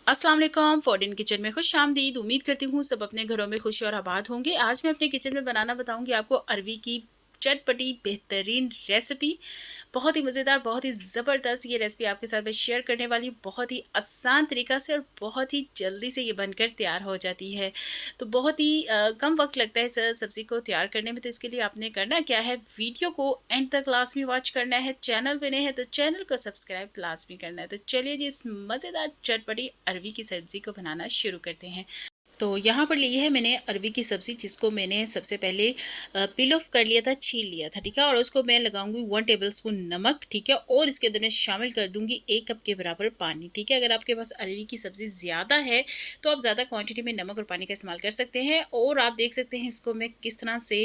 अस्सलाम वालेकुम। फॉर्डिन किचन में खुश आमदीद। उम्मीद करती हूँ सब अपने घरों में खुश और आबाद होंगे। आज मैं अपने किचन में बनाना बताऊँगी आपको अरवी की चटपटी बेहतरीन रेसिपी। बहुत ही मज़ेदार, बहुत ही ज़बरदस्त ये रेसिपी आपके साथ मैं शेयर करने वाली हूँ। बहुत ही आसान तरीक़ा से और बहुत ही जल्दी से ये बनकर तैयार हो जाती है। तो बहुत ही कम वक्त लगता है इस सब्ज़ी को तैयार करने में। तो इसके लिए आपने करना क्या है, वीडियो को एंड तक लाज़मी वॉच करना है। चैनल पे नए हैं तो चैनल को सब्सक्राइब लाज़मी करना है। तो चलिए जी, इस मज़ेदार चटपटी अरवी की सब्ज़ी को बनाना शुरू करते हैं। तो यहाँ पर ली है मैंने अरवी की सब्ज़ी, जिसको मैंने सबसे पहले पील ऑफ कर लिया था, छील लिया था, ठीक है। और उसको मैं लगाऊंगी 1 टेबलस्पून नमक, ठीक है। और इसके अंदर मैं शामिल कर दूंगी 1 कप के बराबर पानी, ठीक है। अगर आपके पास अरवी की सब्ज़ी ज़्यादा है तो आप ज़्यादा क्वांटिटी में नमक और पानी का इस्तेमाल कर सकते हैं। और आप देख सकते हैं इसको मैं किस तरह से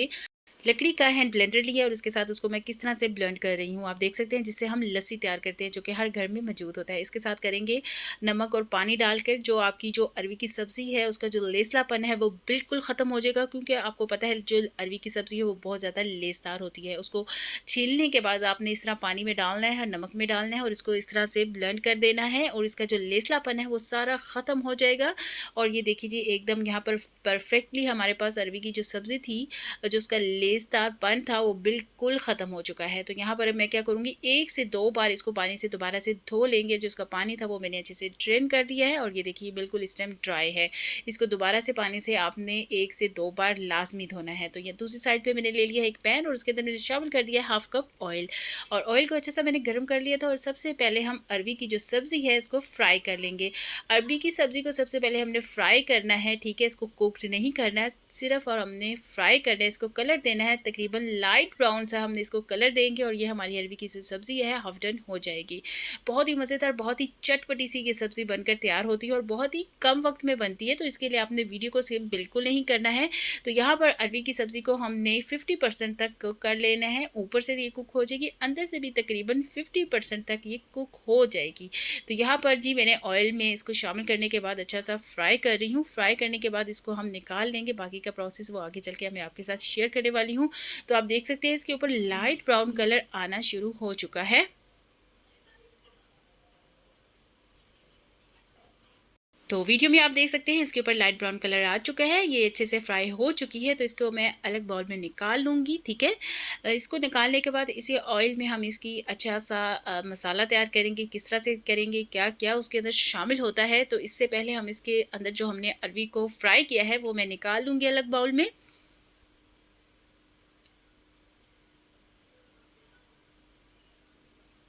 लकड़ी का हैंड ब्लेंडर लिया और उसके साथ उसको मैं किस तरह से ब्लेंड कर रही हूँ। आप देख सकते हैं जिससे हम लस्सी तैयार करते हैं, जो कि हर घर में मौजूद होता है। इसके साथ करेंगे नमक और पानी डालकर जो आपकी जो अरवी की सब्ज़ी है उसका जो लेसलापन है वो बिल्कुल ख़त्म हो जाएगा। क्योंकि आपको पता है जो अरवी की सब्ज़ी है वो बहुत ज़्यादा लेसदार होती है। उसको छीलने के बाद आपने इस तरह पानी में डालना है, नमक में डालना है और इसको इस तरह से ब्लेंड कर देना है और इसका जो लेसलापन है वो सारा ख़त्म हो जाएगा। और ये देखिए एकदम यहाँ पर परफेक्टली हमारे पास अरवी की जो सब्ज़ी थी, जो उसका लेसदारपन था वो बिल्कुल ख़त्म हो चुका है। तो यहाँ पर मैं क्या करूँगी, 1 से 2 बार इसको पानी से दोबारा से धो लेंगे। जो इसका पानी था वो मैंने अच्छे से ड्रेन कर दिया है और ये देखिए बिल्कुल इस टाइम ड्राई है। इसको दोबारा से पानी से आपने 1 से 2 बार लाजमी धोना है। तो ये दूसरी साइड पे मैंने ले लिया एक पैन और उसके अंदर मैंने शामिल कर दिया 1/2 कप ऑयल। और ऑयल को अच्छे से मैंने गर्म कर लिया था। और सबसे पहले हम अरवी की जो सब्ज़ी है इसको फ्राई कर लेंगे। अरवी की सब्ज़ी को सबसे पहले हमने फ्राई करना है, ठीक है। इसको कुक्ड नहीं करना है सिर्फ, और हमने फ्राई करना है, इसको कलर देना है। तकरीबन लाइट ब्राउन सा हमने इसको कलर देंगे और ये हमारी अरवी की सब्ज़ी है हाफ डन हो जाएगी। बहुत ही मज़ेदार, बहुत ही चटपटी सी ये सब्ज़ी बनकर तैयार होती है और बहुत ही कम वक्त में बनती है। तो इसके लिए आपने वीडियो को स्किप बिल्कुल नहीं करना है। तो यहाँ पर अरवी की सब्ज़ी को हमने 50% तक कुक कर लेना है। ऊपर से ये कुक हो जाएगी, अंदर से भी तकरीबन 50% तक ये कुक हो जाएगी। तो यहाँ पर जी मैंने ऑयल में इसको शामिल करने के बाद अच्छा सा फ्राई कर रही हूँ। फ्राई करने के बाद इसको हम निकाल लेंगे। बाकी का प्रोसेस वो आगे चल के मैं आपके साथ शेयर करने वाली हूँ। तो आप देख सकते हैं इसके ऊपर लाइट ब्राउन कलर आना शुरू हो चुका है। तो वीडियो में आप देख सकते हैं इसके ऊपर लाइट ब्राउन कलर आ चुका है। ये अच्छे से फ्राई हो चुकी है। तो इसको मैं अलग बाउल में निकाल लूँगी, ठीक है। इसको निकालने के बाद इसी ऑयल में हम इसकी अच्छा सा मसाला तैयार करेंगे। किस तरह से करेंगे, क्या क्या उसके अंदर शामिल होता है, तो इससे पहले हम इसके अंदर जो हमने अरवी को फ्राई किया है वो मैं निकाल लूँगी अलग बाउल में।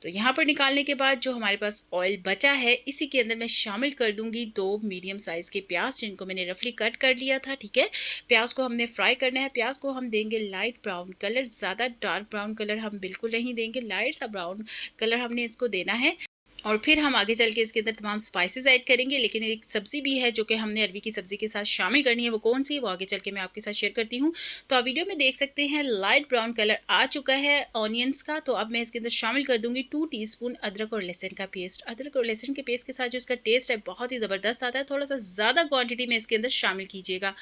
तो यहाँ पर निकालने के बाद जो हमारे पास ऑयल बचा है इसी के अंदर मैं शामिल कर दूंगी 2 मीडियम साइज़ के प्याज, जिनको मैंने रफली कट कर लिया था, ठीक है। प्याज को हमने फ्राई करना है। प्याज को हम देंगे लाइट ब्राउन कलर, ज़्यादा डार्क ब्राउन कलर हम बिल्कुल नहीं देंगे, लाइट सा ब्राउन कलर हमने इसको देना है। और फिर हम आगे चल के इसके अंदर तमाम स्पाइसेस ऐड करेंगे। लेकिन एक सब्ज़ी भी है जो कि हमने अरवी की सब्ज़ी के साथ शामिल करनी है। वो कौन सी है वो आगे चल के मैं आपके साथ शेयर करती हूँ। तो आप वीडियो में देख सकते हैं लाइट ब्राउन कलर आ चुका है ऑनियंस का। तो अब मैं इसके अंदर शामिल कर दूँगी 2 टीस्पून अदरक और लहसुन का पेस्ट। अदरक और लहसुन के पेस्ट के साथ जो इसका टेस्ट है बहुत ही ज़बरदस्त आता है। थोड़ा सा ज़्यादा क्वान्टिटी में इसके अंदर शामिल कीजिएगा।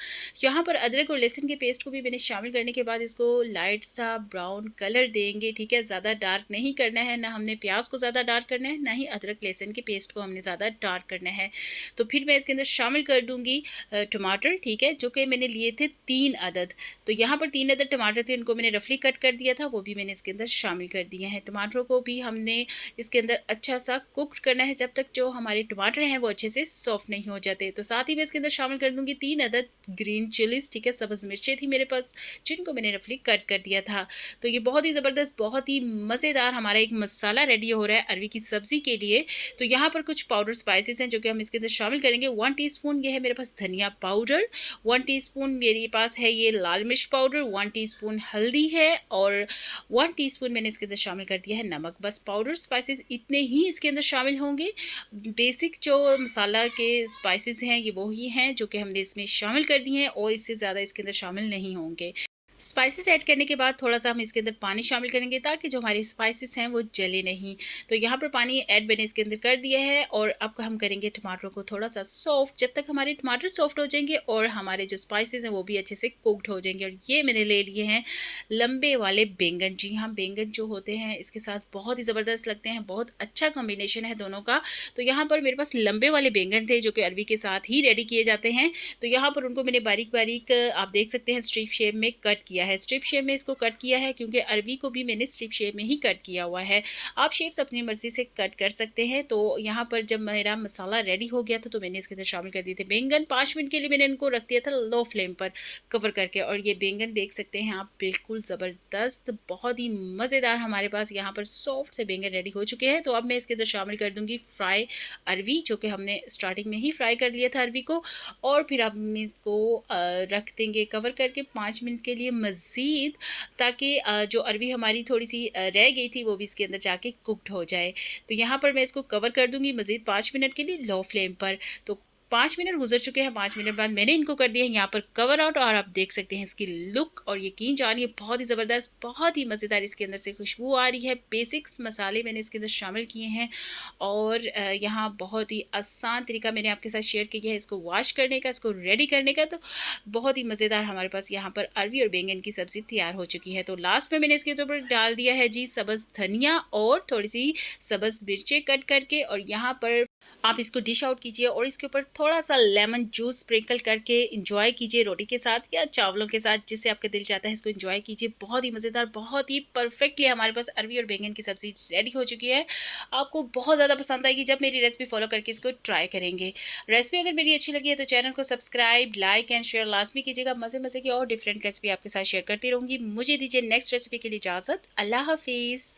यहाँ पर अदरक और लहसुन के पेस्ट को भी मैंने शामिल करने के बाद इसको लाइट सा ब्राउन कलर देंगे, ठीक है। ज़्यादा डार्क नहीं करना है, ना हमने प्याज को ज़्यादा डार्क करना है, ना ही अदरक लहसुन के पेस्ट को हमने ज़्यादा डार्क करना है। तो फिर मैं इसके अंदर शामिल कर दूंगी टमाटर, ठीक है, जो कि मैंने लिए थे 3 अदद। तो यहाँ पर 3 अदद टमाटर थे, इनको मैंने रफली कट कर दिया था, वो भी मैंने इसके अंदर शामिल कर दिए हैं। टमाटरों को भी हमने इसके अंदर अच्छा सा कुक करना है जब तक जो हमारे टमाटर हैं वो अच्छे से सॉफ्ट नहीं हो जाते। तो साथ ही मैं इसके अंदर शामिल कर दूंगी 3 अदद ग्रीन चिलीज, ठीक है। सब्ज़ मिर्चें थी मेरे पास, जिनको मैंने रफली कट कर दिया था। तो ये बहुत ही ज़बरदस्त, बहुत ही मज़ेदार हमारा एक मसाला रेडी हो रहा है अरवी की सब्ज़ी के लिए। तो यहाँ पर कुछ पाउडर स्पाइसेस हैं जो कि हम इसके अंदर शामिल करेंगे। 1 टीस्पून ये है मेरे पास धनिया पाउडर, 1 टीस्पून मेरे पास है ये लाल मिर्च पाउडर, 1 टीस्पून हल्दी है और 1 टीस्पून मैंने इसके अंदर शामिल कर दिया है नमक। बस पाउडर स्पाइसेस इतने ही इसके अंदर शामिल होंगे। बेसिक जो मसाला के स्पाइसेस हैं ये वही हैं जो कि हमने इसमें शामिल कर दिए हैं और इससे ज़्यादा इसके अंदर शामिल नहीं होंगे। स्पाइसेस ऐड करने के बाद थोड़ा-सा हम इसके अंदर पानी शामिल करेंगे ताकि जो हमारे स्पाइसेस हैं वो जले नहीं। तो यहाँ पर पानी ऐड मैंने इसके अंदर कर दिया है और अब हम करेंगे टमाटरों को थोड़ा-सा सॉफ्ट। जब तक हमारे टमाटर सॉफ्ट हो जाएँगे और हमारे जो स्पाइसेस हैं वो भी अच्छे से कुक्ड हो जाएँगे। और ये मैंने ले लिए हैं लंबे वाले बैंगन। जी हाँ, बैंगन जो होते हैं इसके साथ बहुत ही ज़बरदस्त लगते हैं, बहुत अच्छा कॉम्बिनेशन है दोनों का। तो यहाँ पर मेरे पास लंबे वाले बैंगन थे जो कि अरवी के साथ ही रेडी किए जाते हैं। तो यहाँ पर उनको मैंने बारीक-बारीक आप देख सकते हैं स्ट्रिप शेप में कट किया है। स्ट्रिप शेप में इसको कट किया है क्योंकि अरवी को भी मैंने स्ट्रिप शेप में ही कट किया हुआ है। आप शेप्स अपनी मर्ज़ी से कट कर सकते हैं। तो यहाँ पर जब मेरा मसाला रेडी हो गया था तो मैंने इसके अंदर शामिल कर दिए थे बैंगन। 5 मिनट के लिए मैंने इनको रख दिया था लो फ्लेम पर कवर करके। और ये बैंगन देख सकते हैं आप, बिल्कुल ज़बरदस्त, बहुत ही मज़ेदार हमारे पास यहाँ पर सॉफ्ट से बैंगन रेडी हो चुके हैं। तो अब मैं इसके अंदर शामिल कर दूँगी फ्राई अरवी, जो कि हमने स्टार्टिंग में ही फ्राई कर लिया था अरवी को। और फिर अब हम इसको रख देंगे कवर करके 5 मिनट के लिए मज़ीद, ताकि जो अरवी हमारी थोड़ी-सी रह गई थी वो भी इसके अंदर जाके कुक्ड हो जाए। तो यहाँ पर मैं इसको कवर कर दूँगी मज़ीद 5 मिनट के लिए लो फ्लेम पर। तो 5 मिनट गुज़र चुके हैं, 5 मिनट बाद मैंने इनको कर दिया है यहाँ पर कवर आउट। और आप देख सकते हैं इसकी लुक, और यकीन जानिए बहुत ही ज़बरदस्त, बहुत ही मज़ेदार इसके अंदर से खुशबू आ रही है। बेसिक्स मसाले मैंने इसके अंदर शामिल किए हैं और यहाँ बहुत ही आसान तरीका मैंने आपके साथ शेयर किया है इसको वॉश करने का, इसको रेडी करने का। तो बहुत ही मज़ेदार हमारे पास यहाँ पर अरवी और बैंगन की सब्ज़ी तैयार हो चुकी है। तो लास्ट में मैंने इसके ऊपर डाल दिया है जी सब्ज़ धनिया और थोड़ी-सी सब्ज़ मिर्चें कट करके। और यहाँ पर आप इसको डिश आउट कीजिए और इसके ऊपर थोड़ा-सा लेमन जूस स्प्रिंकल करके एन्जॉय कीजिए रोटी के साथ या चावलों के साथ, जिससे आपका दिल चाहता है इसको एन्जॉय कीजिए। बहुत ही मज़ेदार, बहुत ही परफेक्टली हमारे पास अरवी और बैंगन की सब्ज़ी रेडी हो चुकी है। आपको बहुत ज़्यादा पसंद आएगी जब मेरी रेसिपी फ़ॉलो करके इसको ट्राई करेंगे। रेसिपी अगर मेरी अच्छी लगी है तो चैनल को सब्सक्राइब, लाइक एंड शेयर लाज़मी कीजिएगा। मज़े-मज़े की और डिफरेंट रेसिपी आपके साथ शेयर करती रहूँगी। मुझे दीजिए नेक्स्ट रेसिपी के लिए इजाज़त। अल्लाह हाफ़िज़।